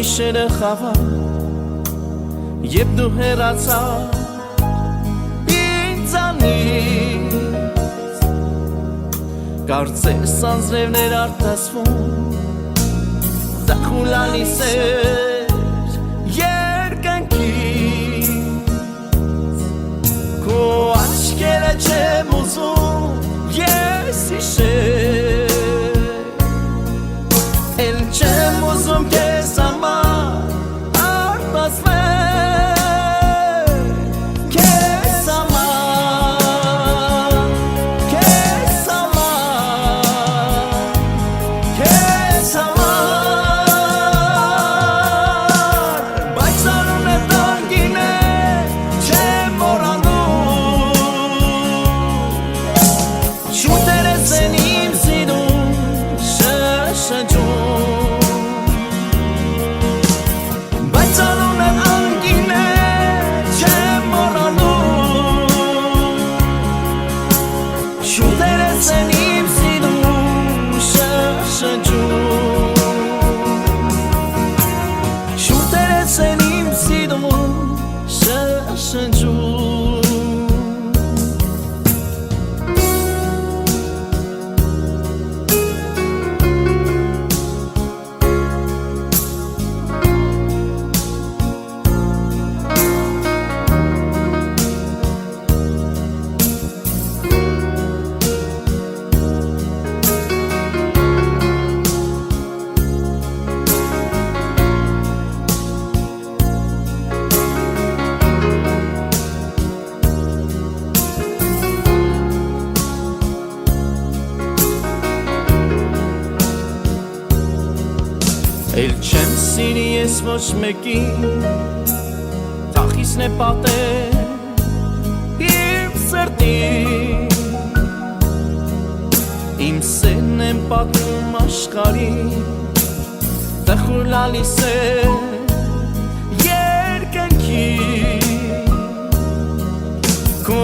գիշերը խավա Եվ դու հեռացա ինձանից Կարծես անձրևներ արտասվում Ձախուլանի սեր երկնքից Քո աչքերը չեմ ուզում ես հիշել Էլ չեմ ուզում քեզ համար արտասվել Քեզ համար Քեզ համար Քեզ համար Բայց արուն է տանգին է չեմ մոռանում Շուտերս են իմ սիրում շշնջում Շուտերս են իմ սիրում շշնջում Շուտերս են իմ սիրում շշնջում Էլ չեմ սիրի ես ոչ մեկին Թախիսն է պատել իմ սրտին Իմ սերն եմ պատում աշխարհին Տխուր լալիս է երկնքից Քո